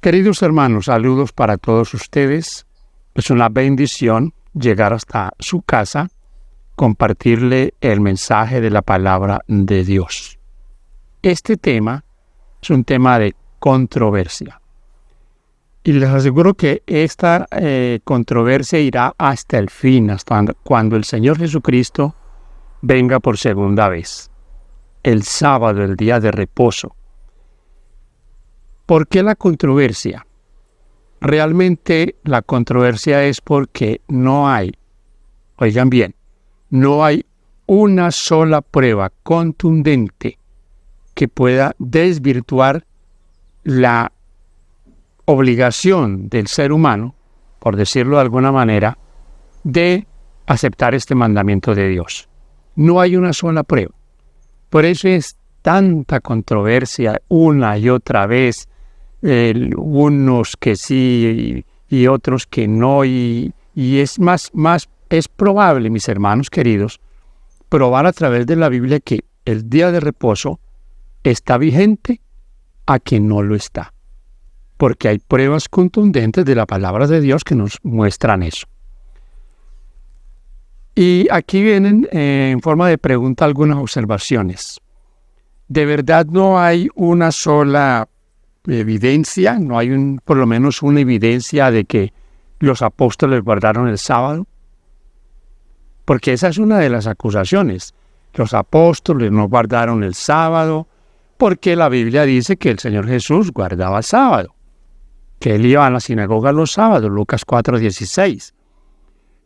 Queridos hermanos, saludos para todos ustedes. Es una bendición llegar hasta su casa, compartirle el mensaje de la palabra de Dios. Este tema es un tema de controversia. Y les aseguro que esta controversia irá hasta el fin, hasta cuando el Señor Jesucristo venga por segunda vez. El sábado, el día de reposo. ¿Por qué la controversia? Realmente la controversia es porque no hay, oigan bien, no hay una sola prueba contundente que pueda desvirtuar la obligación del ser humano, por decirlo de alguna manera, de aceptar este mandamiento de Dios. No hay una sola prueba. Por eso es tanta controversia una y otra vez, unos que sí y otros que no, y es es probable, mis hermanos queridos, probar a través de la Biblia que el día de reposo está vigente a que no lo está, porque hay pruebas contundentes de la palabra de Dios que nos muestran eso. Y aquí vienen en forma de pregunta algunas observaciones. De verdad no hay una sola evidencia, no hay por lo menos una evidencia de que los apóstoles guardaron el sábado, porque esa es una de las acusaciones. Los apóstoles no guardaron el sábado porque la Biblia dice que el Señor Jesús guardaba el sábado, que él iba a la sinagoga los sábados, Lucas 4:16,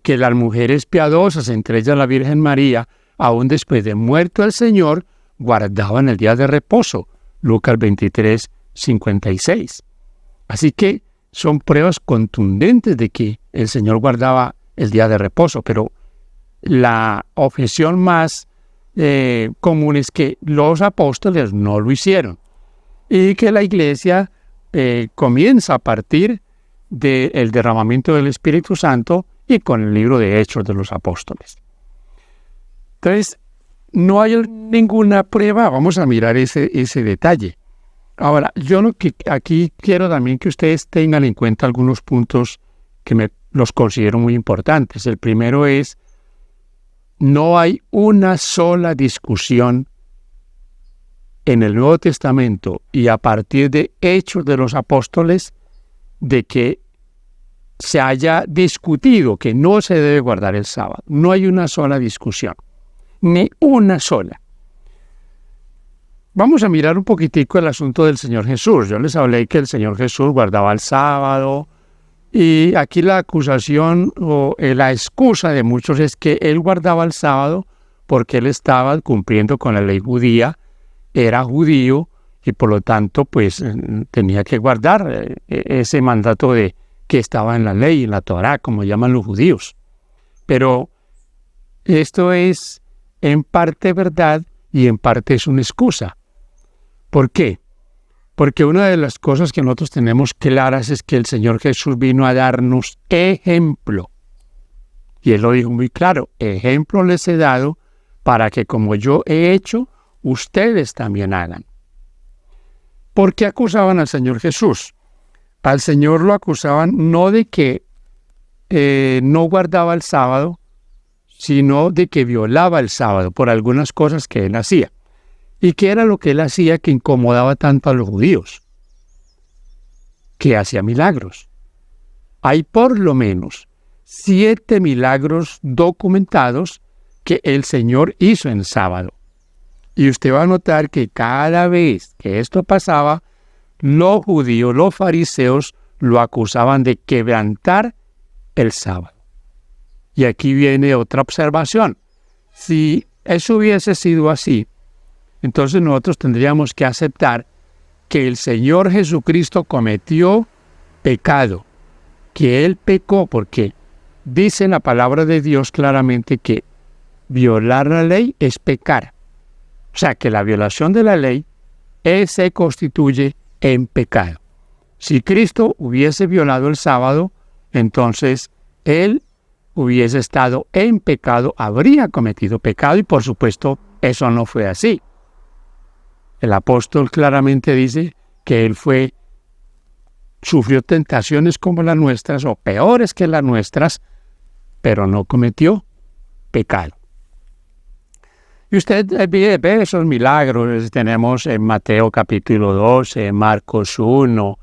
que las mujeres piadosas, entre ellas la Virgen María, aún después de muerto el Señor, guardaban el día de reposo, Lucas 23:56. Así que son pruebas contundentes de que el Señor guardaba el día de reposo, pero la objeción más común es que los apóstoles no lo hicieron y que la iglesia comienza a partir del derramamiento del Espíritu Santo y con el libro de Hechos de los Apóstoles. Entonces, no hay ninguna prueba. Vamos a mirar ese detalle. Ahora, aquí quiero también que ustedes tengan en cuenta algunos puntos que los considero muy importantes. El primero es, no hay una sola discusión en el Nuevo Testamento y a partir de Hechos de los Apóstoles de que se haya discutido que no se debe guardar el sábado. No hay una sola discusión, ni una sola. Vamos a mirar un poquitico el asunto del Señor Jesús. Yo les hablé que el Señor Jesús guardaba el sábado, y aquí la acusación o la excusa de muchos es que él guardaba el sábado porque él estaba cumpliendo con la ley judía, era judío y por lo tanto pues tenía que guardar ese mandato que estaba en la ley, en la Torá, como llaman los judíos. Pero esto es en parte verdad y en parte es una excusa. ¿Por qué? Porque una de las cosas que nosotros tenemos claras es que el Señor Jesús vino a darnos ejemplo. Y Él lo dijo muy claro, ejemplo les he dado para que como yo he hecho, ustedes también hagan. ¿Por qué acusaban al Señor Jesús? Al Señor lo acusaban no de que no guardaba el sábado, sino de que violaba el sábado por algunas cosas que Él hacía. ¿Y qué era lo que Él hacía que incomodaba tanto a los judíos? Que hacía milagros. Hay por lo menos 7 milagros documentados que el Señor hizo en sábado. Y usted va a notar que cada vez que esto pasaba, los judíos, los fariseos, lo acusaban de quebrantar el sábado. Y aquí viene otra observación. Si eso hubiese sido así, entonces nosotros tendríamos que aceptar que el Señor Jesucristo cometió pecado, que Él pecó porque dice en la palabra de Dios claramente que violar la ley es pecar. O sea, que la violación de la ley se constituye en pecado. Si Cristo hubiese violado el sábado, entonces Él hubiese estado en pecado, habría cometido pecado y por supuesto eso no fue así. El apóstol claramente dice que Él fue sufrió tentaciones como las nuestras o peores que las nuestras, pero no cometió pecado. Y usted ve esos milagros, tenemos en Mateo capítulo 12, en Marcos 1,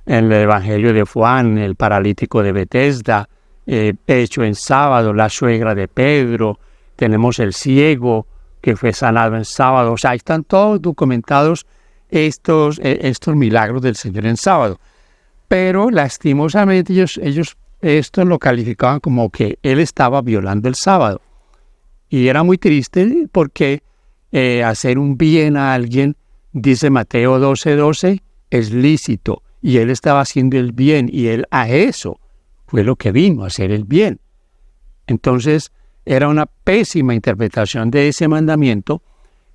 en el Evangelio de Juan, el paralítico de Betesda, hecho en sábado, la suegra de Pedro, tenemos el ciego que fue sanado en sábado. O sea, ahí están todos documentados estos milagros del Señor en sábado. Pero lastimosamente ellos esto lo calificaban como que Él estaba violando el sábado. Y era muy triste porque hacer un bien a alguien, dice Mateo 12:12, es lícito. Y Él estaba haciendo el bien y Él a eso fue lo que vino, a hacer el bien. Entonces era una pésima interpretación de ese mandamiento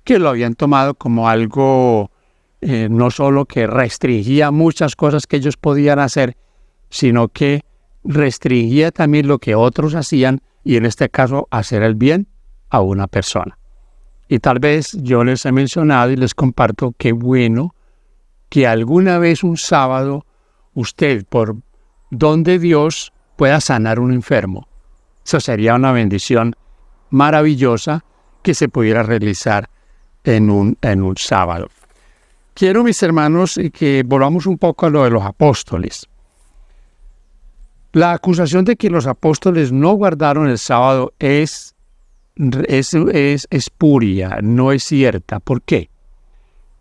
que lo habían tomado como algo no solo que restringía muchas cosas que ellos podían hacer, sino que restringía también lo que otros hacían y en este caso hacer el bien a una persona. Y tal vez yo les he mencionado y les comparto qué bueno que alguna vez un sábado usted por don de Dios pueda sanar un enfermo. Eso sería una bendición maravillosa que se pudiera realizar en un sábado. Quiero, mis hermanos, que volvamos un poco a lo de los apóstoles. La acusación de que los apóstoles no guardaron el sábado es espuria, no es cierta. ¿Por qué?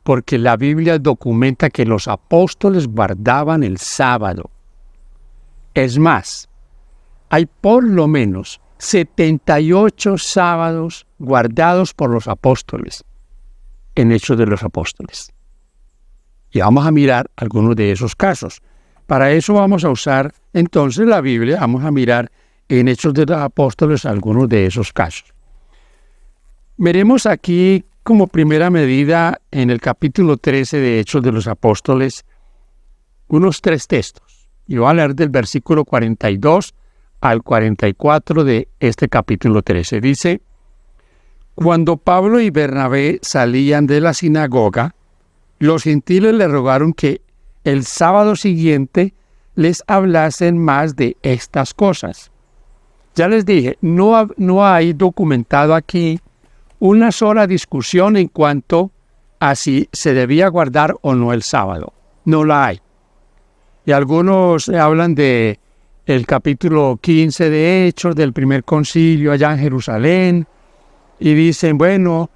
Porque la Biblia documenta que los apóstoles guardaban el sábado. Es más, hay por lo menos 78 sábados guardados por los apóstoles en Hechos de los Apóstoles. Y vamos a mirar algunos de esos casos. Para eso vamos a usar entonces la Biblia, vamos a mirar en Hechos de los Apóstoles algunos de esos casos. Veremos aquí como primera medida en el capítulo 13 de Hechos de los Apóstoles unos 3 textos. Y voy a leer del versículo 42 al 44 de este capítulo 13. Dice: Cuando Pablo y Bernabé salían de la sinagoga, los gentiles le rogaron que el sábado siguiente les hablasen más de estas cosas. Ya les dije, no hay documentado aquí una sola discusión en cuanto a si se debía guardar o no el sábado. No la hay. Y algunos hablan de el capítulo 15 de Hechos, del primer concilio allá en Jerusalén, y dicen, bueno,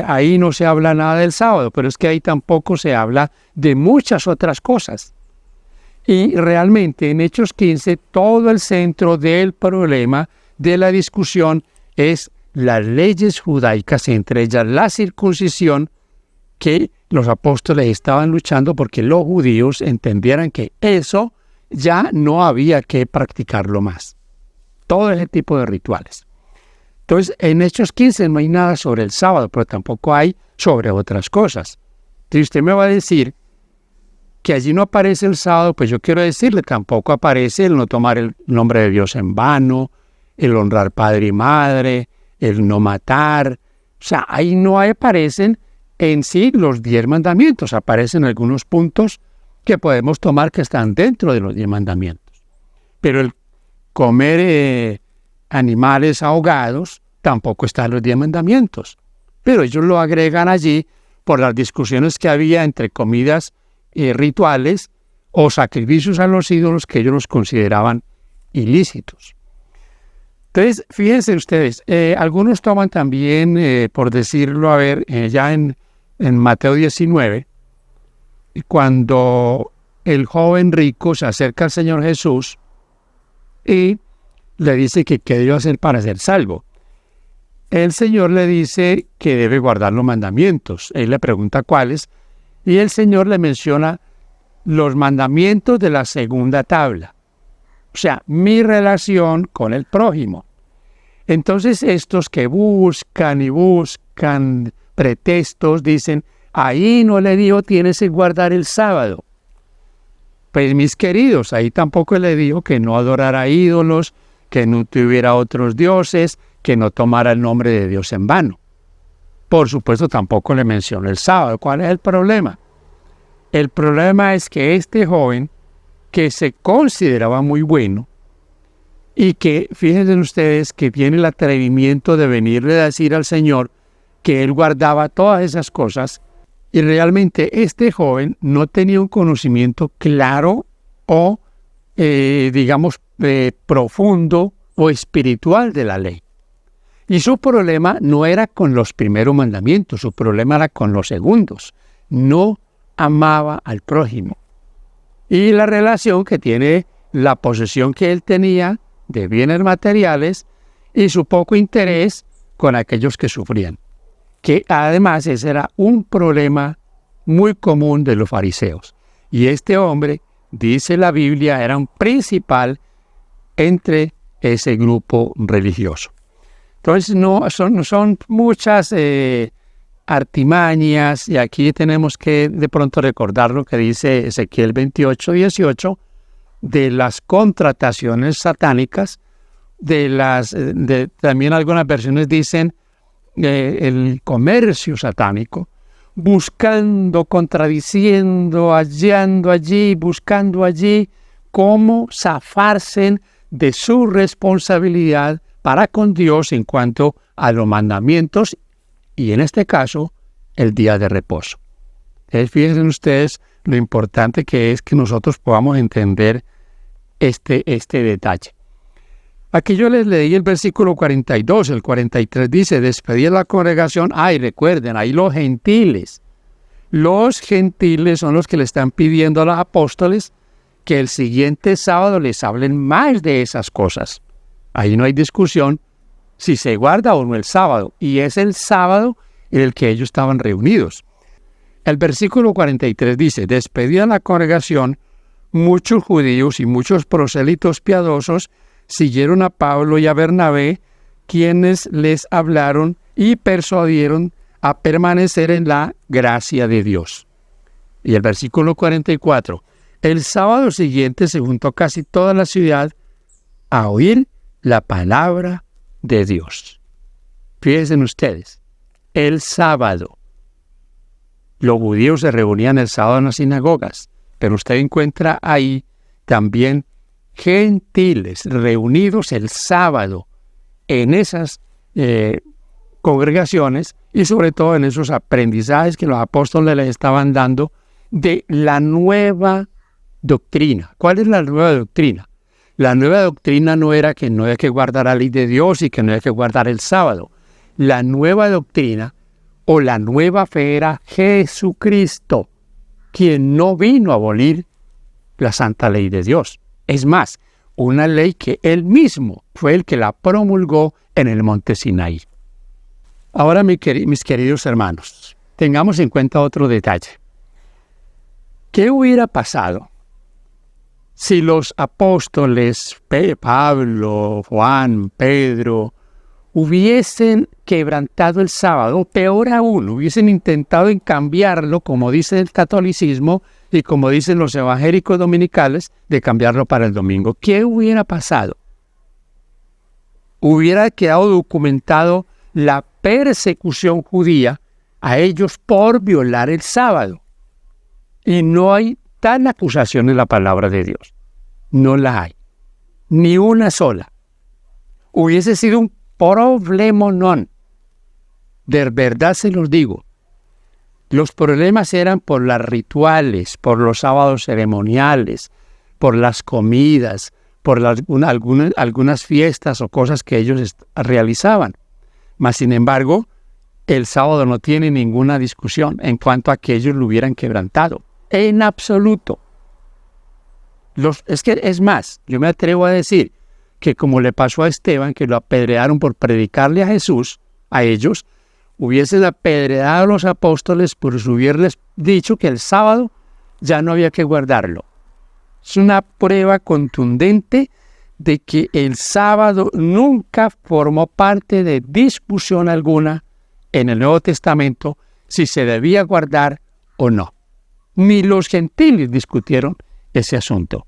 ahí no se habla nada del sábado, pero es que ahí tampoco se habla de muchas otras cosas. Y realmente en Hechos 15 todo el centro del problema, de la discusión, es las leyes judaicas, entre ellas la circuncisión, que los apóstoles estaban luchando porque los judíos entendieran que eso ya no había que practicarlo más. Todo ese tipo de rituales. Entonces, en Hechos 15 no hay nada sobre el sábado, pero tampoco hay sobre otras cosas. Entonces, usted me va a decir que allí no aparece el sábado, pues yo quiero decirle, tampoco aparece el no tomar el nombre de Dios en vano, el honrar padre y madre, el no matar. O sea, ahí no aparecen en sí los 10 mandamientos, aparecen algunos puntos que podemos tomar que están dentro de los 10 mandamientos. Pero el comer animales ahogados tampoco está en los 10 mandamientos. Pero ellos lo agregan allí por las discusiones que había entre comidas rituales o sacrificios a los ídolos que ellos los consideraban ilícitos. Entonces, fíjense ustedes, algunos toman también, por decirlo, ya en Mateo 19, cuando el joven rico se acerca al Señor Jesús y le dice que qué debe hacer para ser salvo. El Señor le dice que debe guardar los mandamientos. Él le pregunta cuáles, y el Señor le menciona los mandamientos de la segunda tabla. O sea, mi relación con el prójimo. Entonces estos que buscan y buscan pretextos dicen, ahí no le dijo tienes que guardar el sábado. Pues mis queridos, ahí tampoco le dijo que no adorara ídolos, que no tuviera otros dioses, que no tomara el nombre de Dios en vano. Por supuesto tampoco le mencionó el sábado. ¿Cuál es el problema? El problema es que este joven que se consideraba muy bueno y que, fíjense ustedes, que tiene el atrevimiento de venirle a decir al Señor que él guardaba todas esas cosas, y realmente este joven no tenía un conocimiento claro o, profundo o espiritual de la ley. Y su problema no era con los primeros mandamientos, su problema era con los segundos. No amaba al prójimo. Y la relación que tiene la posesión que él tenía de bienes materiales y su poco interés con aquellos que sufrían. Que además ese era un problema muy común de los fariseos. Y este hombre, dice la Biblia, era un principal entre ese grupo religioso. Entonces no son muchas artimañas, y aquí tenemos que de pronto recordar lo que dice Ezequiel 28:18, de las contrataciones satánicas, también algunas versiones dicen el comercio satánico, buscando, contradiciendo, hallando allí, buscando allí cómo zafarse de su responsabilidad para con Dios en cuanto a los mandamientos y en este caso el día de reposo. Entonces, fíjense ustedes lo importante que es que nosotros podamos entender este detalle. Aquí yo les leí el versículo 42, el 43 dice, despedí a la congregación. Recuerden, ahí los gentiles. Los gentiles son los que le están pidiendo a los apóstoles que el siguiente sábado les hablen más de esas cosas. Ahí no hay discusión si se guarda o no el sábado, y es el sábado en el que ellos estaban reunidos. El versículo 43 dice, despedí a la congregación, muchos judíos y muchos prosélitos piadosos siguieron a Pablo y a Bernabé, quienes les hablaron y persuadieron a permanecer en la gracia de Dios. Y el versículo 44, el sábado siguiente se juntó casi toda la ciudad a oír la palabra de Dios. Fíjense ustedes, el sábado. Los judíos se reunían el sábado en las sinagogas, pero usted encuentra ahí también gentiles reunidos el sábado en esas congregaciones y sobre todo en esos aprendizajes que los apóstoles les estaban dando de la nueva doctrina. ¿Cuál es la nueva doctrina? La nueva doctrina no era que no hay que guardar la ley de Dios y que no hay que guardar el sábado. La nueva doctrina o la nueva fe era Jesucristo, quien no vino a abolir la santa ley de Dios. Es más, una ley que él mismo fue el que la promulgó en el monte Sinaí. Ahora, mis queridos hermanos, tengamos en cuenta otro detalle. ¿Qué hubiera pasado si los apóstoles, Pablo, Juan, Pedro, hubiesen quebrantado el sábado, o peor aún, hubiesen intentado en cambiarlo, como dice el catolicismo y como dicen los evangélicos dominicales, de cambiarlo para el domingo? ¿Qué hubiera pasado? Hubiera quedado documentado la persecución judía a ellos por violar el sábado. Y no hay tal acusación en la palabra de Dios. No la hay. Ni una sola. Hubiese sido un problemonón. De verdad se los digo. Los problemas eran por los rituales, por los sábados ceremoniales, por las comidas, por algunas fiestas o cosas que ellos realizaban. Mas, sin embargo, el sábado no tiene ninguna discusión en cuanto a que ellos lo hubieran quebrantado. En absoluto. Es más, yo me atrevo a decir que como le pasó a Esteban, que lo apedrearon por predicarle a Jesús, a ellos, hubiesen apedreado a los apóstoles por haberles dicho que el sábado ya no había que guardarlo. Es una prueba contundente de que el sábado nunca formó parte de discusión alguna en el Nuevo Testamento si se debía guardar o no. Ni los gentiles discutieron ese asunto.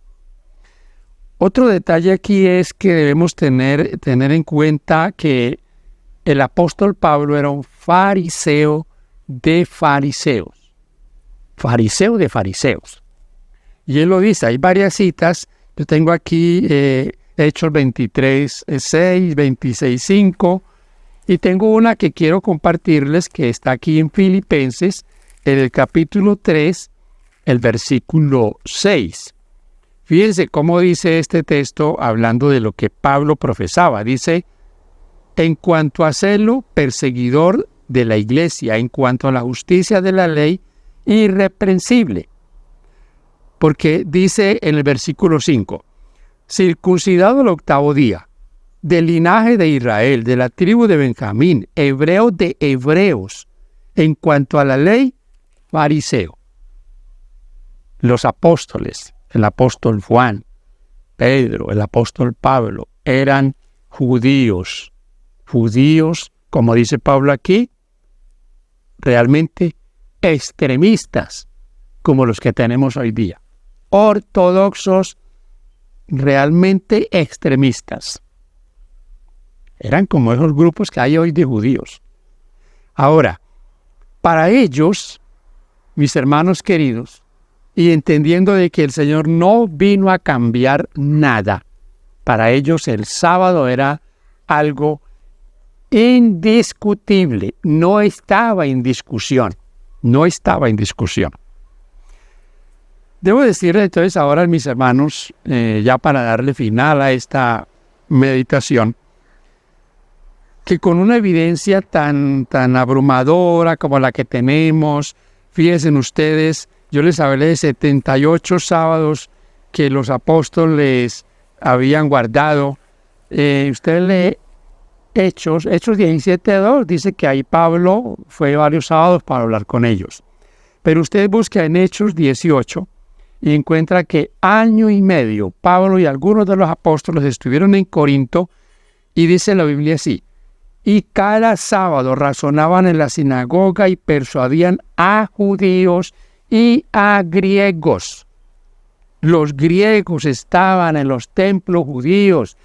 Otro detalle aquí es que debemos tener en cuenta que el apóstol Pablo era un fariseo de fariseos. Fariseo de fariseos. Y él lo dice, hay varias citas. Yo tengo aquí Hechos 23, 6, 26, 5. Y tengo una que quiero compartirles que está aquí en Filipenses, en el capítulo 3, el versículo 6. Fíjense cómo dice este texto hablando de lo que Pablo profesaba. Dice, en cuanto a celo, perseguidor de la iglesia, en cuanto a la justicia de la ley, irreprensible. Porque dice en el versículo 5, circuncidado el 8º día, del linaje de Israel, de la tribu de Benjamín, hebreo de hebreos, en cuanto a la ley, fariseo. Los apóstoles, el apóstol Juan, Pedro, el apóstol Pablo, eran judíos, como dice Pablo aquí, realmente extremistas, como los que tenemos hoy día, ortodoxos, realmente extremistas. Eran como esos grupos que hay hoy de judíos. Ahora, para ellos, mis hermanos queridos, y entendiendo de que el Señor no vino a cambiar nada, para ellos el sábado era algo indiscutible, no estaba en discusión. Debo decirle entonces ahora, mis hermanos, ya para darle final a esta meditación, que con una evidencia tan abrumadora como la que tenemos, fíjense ustedes, yo les hablé de 78 sábados que los apóstoles habían guardado. Usted lee Hechos 17:2, dice que ahí Pablo fue varios sábados para hablar con ellos. Pero usted busca en Hechos 18 y encuentra que año y medio Pablo y algunos de los apóstoles estuvieron en Corinto, y dice la Biblia así, y cada sábado razonaban en la sinagoga y persuadían a judíos y a griegos. Los griegos estaban en los templos judíos,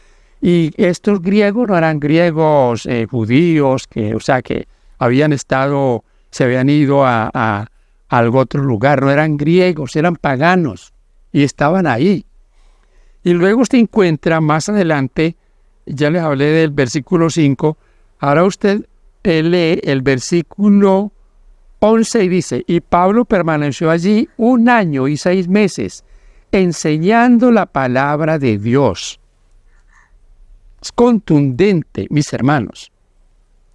y estos griegos no eran griegos judíos, que habían estado, se habían ido a algún otro lugar, no eran griegos, eran paganos, y estaban ahí. Y luego usted encuentra más adelante, ya les hablé del versículo 5, ahora usted lee el versículo 11 y dice, y Pablo permaneció allí 1 año y 6 meses, enseñando la palabra de Dios. Es contundente, mis hermanos,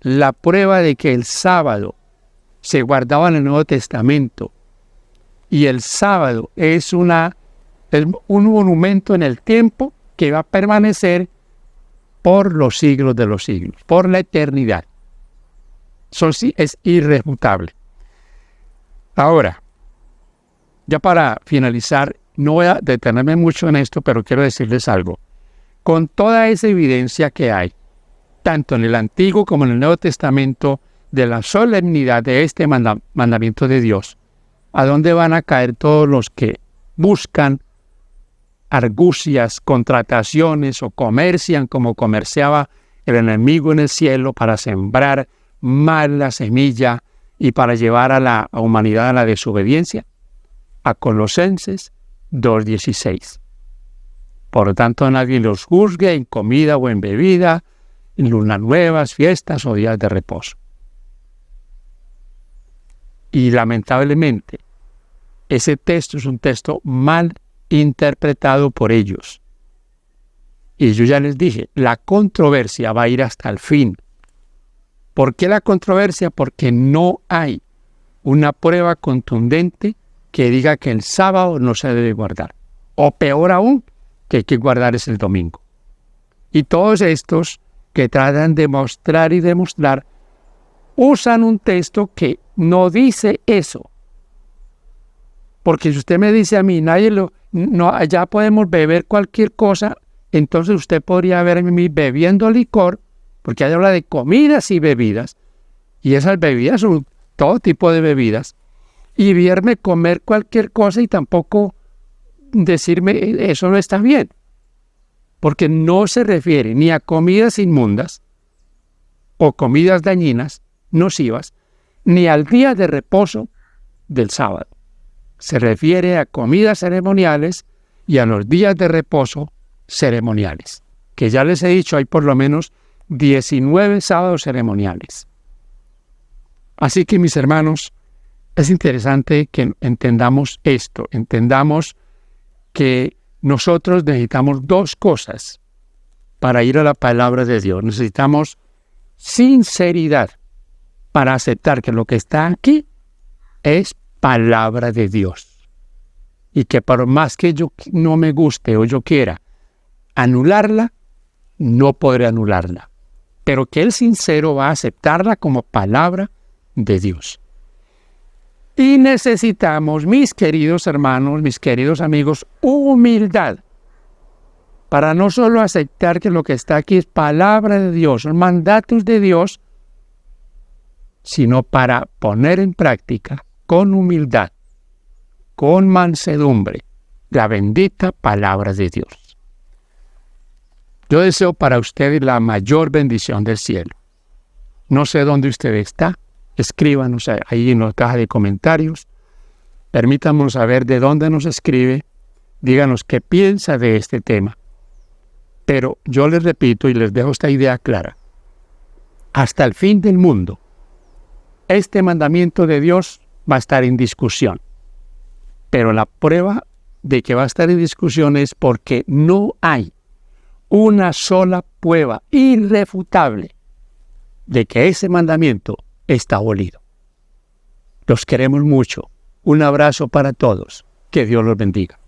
la prueba de que el sábado se guardaba en el Nuevo Testamento, y el sábado es un monumento en el tiempo que va a permanecer por los siglos de los siglos, por la eternidad. Eso sí es irrefutable. Ahora, ya para finalizar, no voy a detenerme mucho en esto, pero quiero decirles algo. Con toda esa evidencia que hay, tanto en el Antiguo como en el Nuevo Testamento, de la solemnidad de este mandamiento de Dios, ¿a dónde van a caer todos los que buscan argucias, contrataciones o comercian como comerciaba el enemigo en el cielo para sembrar mal la semilla y para llevar a la humanidad a la desobediencia? A Colosenses 2:16. Por lo tanto, nadie los juzgue en comida o en bebida, en lunas nuevas, fiestas o días de reposo. Y lamentablemente, ese texto es un texto mal interpretado por ellos. Y yo ya les dije, la controversia va a ir hasta el fin. ¿Por qué la controversia? Porque no hay una prueba contundente que diga que el sábado no se debe guardar. O peor aún, que hay que guardar es el domingo. Y todos estos que tratan de mostrar y demostrar usan un texto que no dice eso. Porque si usted me dice a mí, ya podemos beber cualquier cosa, entonces usted podría verme bebiendo licor, porque ahí habla de comidas y bebidas, y esas bebidas son todo tipo de bebidas, y verme comer cualquier cosa y tampoco decirme eso no está bien, porque no se refiere ni a comidas inmundas o comidas dañinas, nocivas, ni al día de reposo del sábado. se refiere a comidas ceremoniales y a los días de reposo ceremoniales. Que ya les he dicho, hay por lo menos 19 sábados ceremoniales. Así que, mis hermanos, es interesante que entendamos esto, entendamos que nosotros necesitamos dos cosas para ir a la palabra de Dios. Necesitamos sinceridad para aceptar que lo que está aquí es palabra de Dios. Y que por más que yo no me guste o yo quiera anularla, no podré anularla. Pero que el sincero va a aceptarla como palabra de Dios. Y necesitamos, mis queridos hermanos, mis queridos amigos, humildad para no solo aceptar que lo que está aquí es palabra de Dios, son mandatos de Dios, sino para poner en práctica con humildad, con mansedumbre, la bendita palabra de Dios. Yo deseo para ustedes la mayor bendición del cielo. No sé dónde usted está. Escríbanos ahí en la caja de comentarios. Permítanos saber de dónde nos escribe. Díganos qué piensa de este tema. Pero yo les repito y les dejo esta idea clara. Hasta el fin del mundo, este mandamiento de Dios va a estar en discusión. Pero la prueba de que va a estar en discusión es porque no hay una sola prueba irrefutable de que ese mandamiento está abolido. Los queremos mucho. Un abrazo para todos. Que Dios los bendiga.